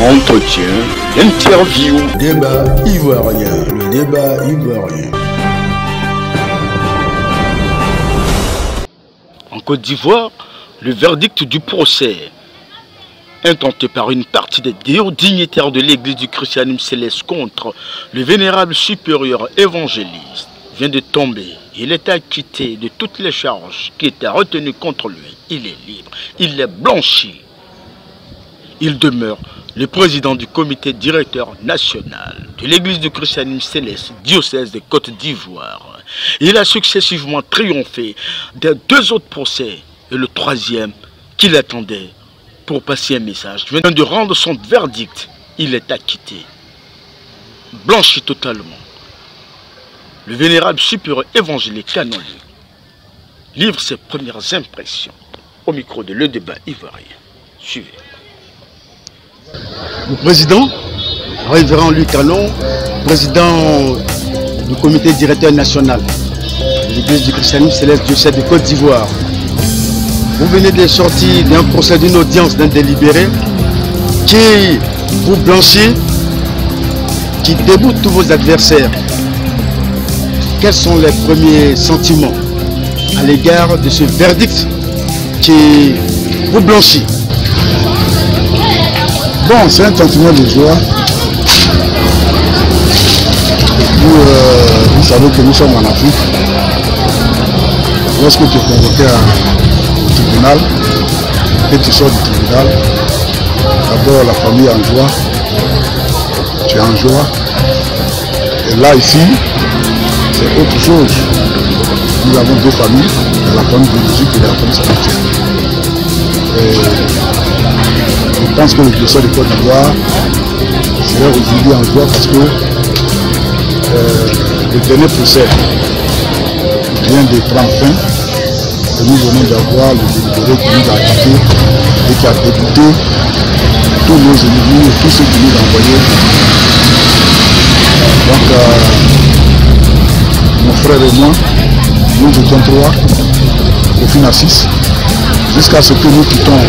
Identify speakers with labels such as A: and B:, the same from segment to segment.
A: Entretien, interview.
B: Débat ivoirien, le débat ivoirien.
A: En Côte d'Ivoire, le verdict du procès intenté par une partie des hauts dignitaires de l'église du christianisme céleste contre le vénérable supérieur évangéliste vient de tomber. Il est acquitté de toutes les charges qui étaient retenues contre lui. Il est libre, il est blanchi. Il demeure le président du comité directeur national de l'église du christianisme céleste diocèse de Côte d'Ivoire. Il a successivement triomphé des deux autres procès et le troisième qu'il attendait pour passer un message. Il vient de rendre son verdict. Il est acquitté, blanchi totalement. Le vénérable supérieur évangélique Canon livre ses premières impressions au micro de Le Débat Ivoirien. Suivez.
C: Le président, révérend Louis Canon, président du comité directeur national de l'église du christianisme céleste diocèse de Côte d'Ivoire. Vous venez de sortir d'un procès, d'une audience, d'un délibéré qui vous blanchit, qui déboute tous vos adversaires. Quels sont les premiers sentiments à l'égard de ce verdict qui vous blanchit?
B: Bon, c'est un sentiment de joie. Vous savez que nous sommes en Afrique. Lorsque tu es convoqué au tribunal, et tu sors du tribunal, d'abord la famille est en joie, tu es en joie. Et là, ici, c'est autre chose. Nous avons deux familles, la famille biologique et la famille spirituelle. Je pense que le diocèse de Côte d'Ivoire serait aujourd'hui en joie parce que le dernier procès vient de prendre fin et nous venons d'avoir le délibéré qui nous a quittés et qui a débuté tous nos ennemis et tous ceux qui nous ont envoyés. Donc mon frère et moi, nous étions trois, Kofi Assis, jusqu'à ce que nous quittons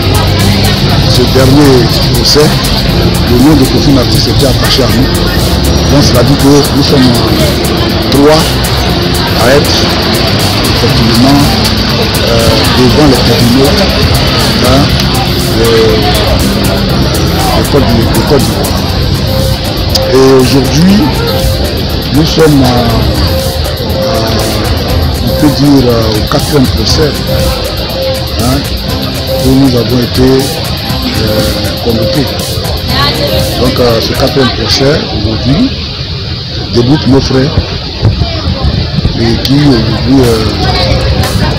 B: ce dernier procès. Le nom de Kofi Assis était attaché à nous. Donc cela dit que nous sommes trois à être effectivement devant les tribunaux de Côte d'Ivoire. Et aujourd'hui, nous sommes on peut dire au quatrième procès où nous avons été convoqués. Donc ce quatrième procès aujourd'hui déboute nos frères et qui aujourd'hui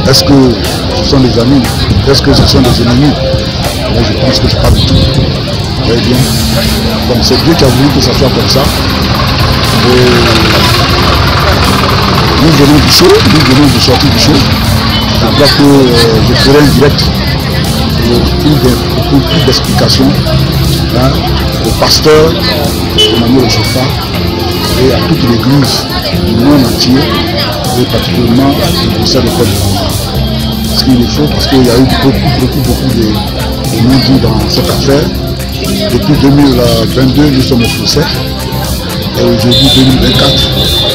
B: est-ce que ce sont des amis, est-ce que ce sont des ennemis? Moi je pense que c'est pas du tout. Vous voyez bien. Donc c'est Dieu qui a voulu que ça soit comme ça. Et nous venons du show, nous venons de sortir du show. Je crois que je ferai un direct pour plus d'explications au pasteur Emmanuel Chauffard et à toute l'église du monde entier et particulièrement au diocèse de Côte d'Ivoire. Ce qu'il est faux parce qu'il y a eu beaucoup de non-dits dans cette affaire. Depuis 2022, nous sommes au procès. Et aujourd'hui, 2024,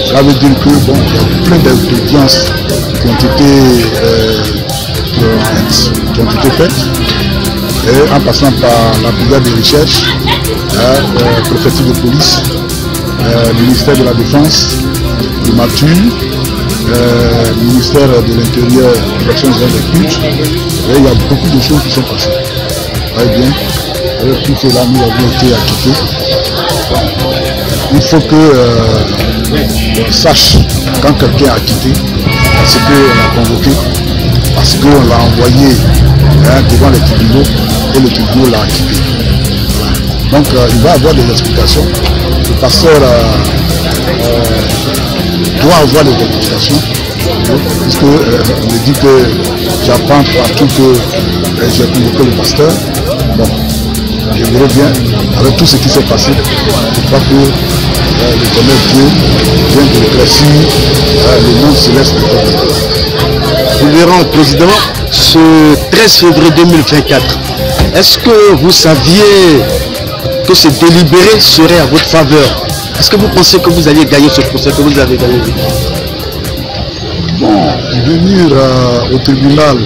B: ça veut dire que bon, il y a plein d'audiences qui ont été faites. Et en passant par la brigade de recherche, la préfecture de police, le ministère de la Défense, le MATU, le ministère de l'Intérieur, Protection des cultes. Et il y a beaucoup de choses qui sont passées. Très bien. Avec tout cela, nous avons été acquittés. Il faut qu'on sache quand quelqu'un est acquitté, parce qu'on l'a convoqué, parce qu'on l'a envoyé devant les tribunaux et le tribunal l'a acquitté. Donc il va y avoir des explications. Le pasteur doit avoir des explications, puisque on me dit que j'apprends partout que j'ai convoqué le pasteur. Bon, je dirais bien, avec tout ce qui s'est passé, je crois que le tonnerre Dieu vient de éclaircir le monde céleste de Côte d'Ivoire.
C: Nous verrons, président, ce 13 février 2024. Est-ce que vous saviez que ce délibéré serait à votre faveur. Est-ce que vous pensez que vous alliez gagner ce procès, que vous avez gagné?
B: Bon, venir au tribunal,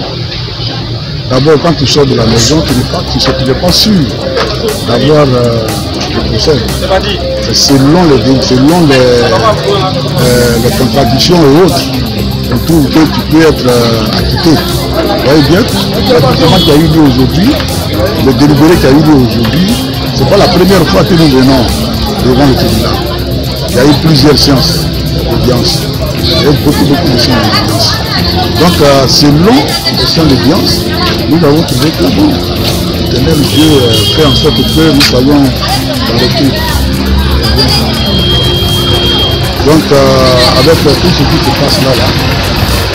B: d'abord quand tu sors de la maison, tu n'es pas sûr d'avoir le procès. C'est selon les contradictions et autres, on trouve que tu peux être acquitté. Vous voyez bien, le qui a eu lieu aujourd'hui, le délibéré qui a eu lieu aujourd'hui, ce n'est pas la première fois que nous venons devant le tribunal. Il y a eu plusieurs séances d'audience. Il y a eu beaucoup de séances d'audience. Donc, selon les séances d'audience, nous avons trouvé que bon, l'éternel Dieu fait en sorte que nous soyons dans le truc. Donc, avec tout ce qui se passe là,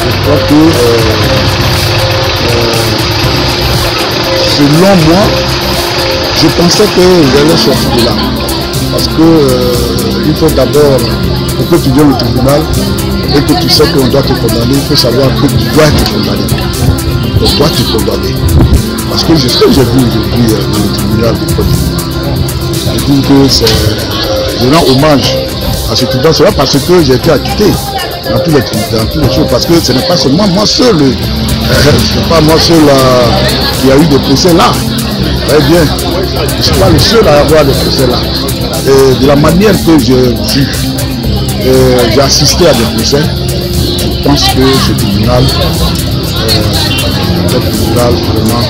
B: je crois que selon moi, je pensais que j'allais sortir de là. Parce que il faut d'abord, pour que tu viennes au tribunal et que tu sais qu'on doit te condamner, il faut savoir que tu dois être condamné. On doit te condamner. Parce que ce que j'ai vu aujourd'hui dans le tribunal de Côte d'Ivoire, je dis que je rends hommage à ce tribunal, c'est pas parce que j'ai été acquitté dans toutes les choses, parce que ce n'est pas seulement moi seul, c'est pas moi seul qui a eu des procès là. Très bien, je ne suis pas le seul à avoir des procès là. Et de la manière que j'ai assisté à des procès, je pense que ce tribunal, vraiment,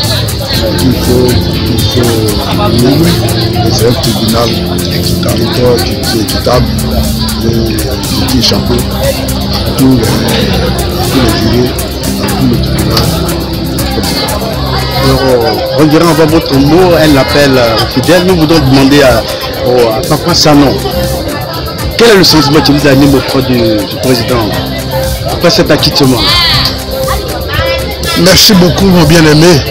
B: il faut c'est un tribunal équitable. Je dis chapeau à tous les jurés, à tout le tribunal.
C: Alors, revenant avant votre mot, elle l'appelle fidèle. Nous voudrons demander à Papa Sanon, quel est le sentiment qui vous anime auprès du président après cet acquittement?
D: Merci beaucoup, mon bien-aimé.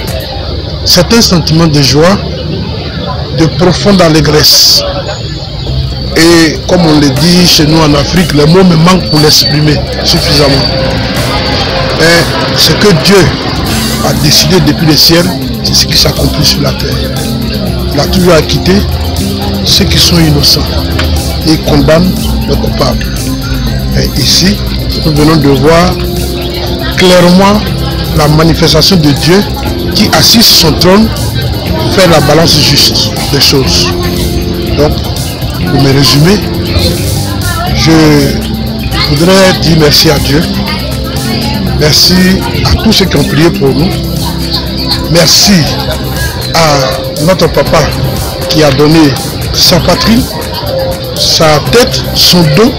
D: C'est un sentiment de joie, de profonde allégresse. Et comme on le dit chez nous en Afrique, les mots me manquent pour l'exprimer suffisamment. Et ce que Dieu a décidé depuis le ciel, c'est ce qui s'accomplit sur la terre. Il a toujours acquitté ceux qui sont innocents et condamne les coupables. Et ici, nous venons de voir clairement la manifestation de Dieu qui, assis sur son trône, fait la balance juste des choses. Donc, pour me résumer, je voudrais dire merci à Dieu. Merci à tous ceux qui ont prié pour nous. Merci à notre papa qui a donné sa patrie, sa tête, son dos,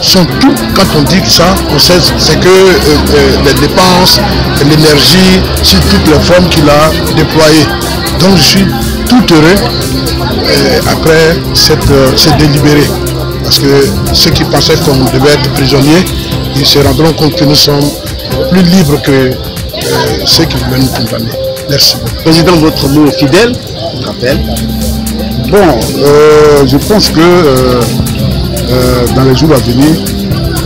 D: son tout. Quand on dit ça, on sait c'est que les dépenses, l'énergie, sur toutes les formes qu'il a déployées. Donc je suis tout heureux après ce délibéré. Parce que ceux qui pensaient qu'on devait être prisonniers, ils se rendront compte que nous sommes plus libres que ceux qui voulaient nous condamner. Merci beaucoup.
C: Président, votre mot fidèle, votre appel.
B: Bon, je pense que dans les jours à venir,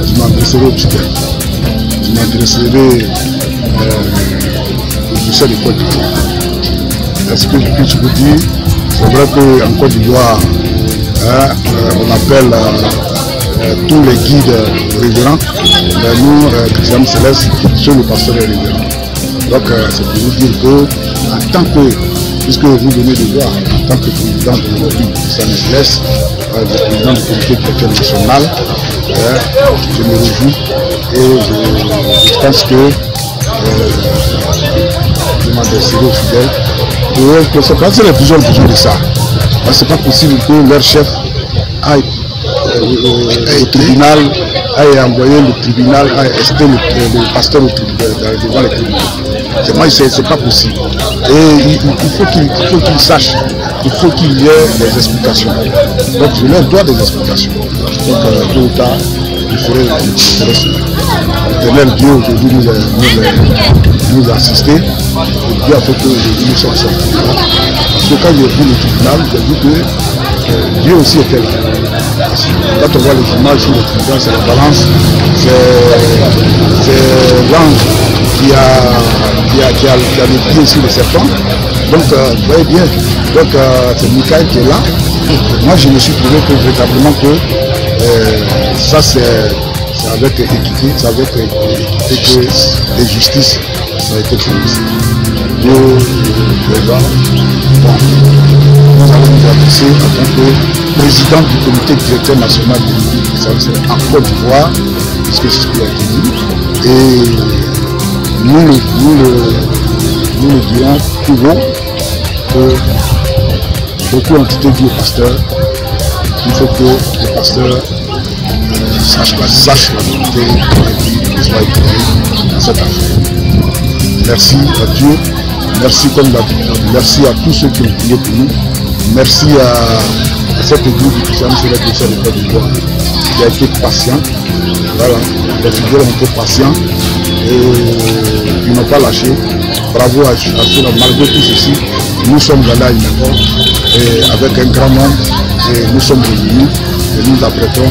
B: je m'adresserai au fidèles. Je m'adresserai au Jussel de Côte d'Ivoire. Est-ce que je puisse vous dire, c'est vrai qu'en Côte d'Ivoire, on appelle tous les guides révérends, mais nous, Christian Céleste, sommes le pasteur révérend. Donc c'est pour vous dire que, en tant que, puisque vous venez de voir, en tant que président de l'Église Christian Céleste, le président du comité chrétien national, je me réjouis et je pense que je m'adresserai aux fidèles. Et c'est parce que les prisons ont besoin de ça. Parce que c'est pas possible que leur chef aille au tribunal, aille envoyer le tribunal, aille rester le pasteur devant le tribunal. C'est pas possible. Et il faut qu'ils sachent, il faut qu'il y ait des explications. Donc je leur dois des explications. Donc tôt ou tard, il faudrait cela. L'éternel Dieu aujourd'hui nous a assistés. Et Dieu a fait que nous sommes sortis. Parce que quand j'ai vu le tribunal, j'ai vu que Dieu aussi était là. Quand on voit les images sur le tribunal, c'est la balance, c'est l'ange qui a le pied sur le serpent. Donc, vous voyez bien, donc c'est Michael qui est là. Moi, je me suis trouvé que véritablement que ça, c'est avec équité, c'est avec équité que les justices ça a été prononcé. Nous allons nous adresser en tant que président du comité directeur national du service en Côte d'Ivoire, puisque c'est ce qui a été dit. Et nous le dirons tout haut que beaucoup ont été dit au pasteur. Il faut que le pasteur sache la vérité qui soit éclairée dans cette affaire. Merci à Dieu, merci comme d'habitude, merci à tous ceux qui ont prié pour nous, merci à cette église du christianisme céleste du CELES de Côte d'Ivoire qui a été patient. Voilà, les fidèles ont été patients et ils n'ont pas lâché. Bravo à ceux-là, malgré tout ceci, nous sommes allés à une époque et avec un grand nombre et nous sommes réunis et nous apprêtons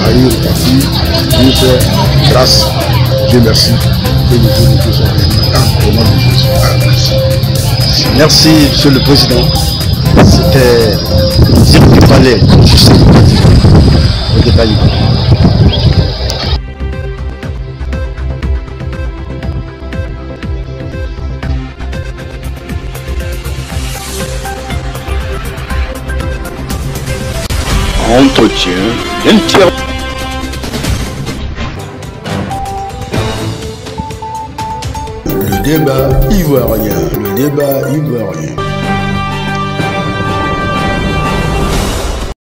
B: à y repartir. Dieu fait grâce, Dieu merci, que nous tous sommes au nom de Jésus. Merci.
C: Merci, Monsieur le Président. C'était dire du palais de justice de Côte d'Ivoire au débat libre.
A: Entretien, l'inter...
D: Le débat ivoirien, le débat ivoirien.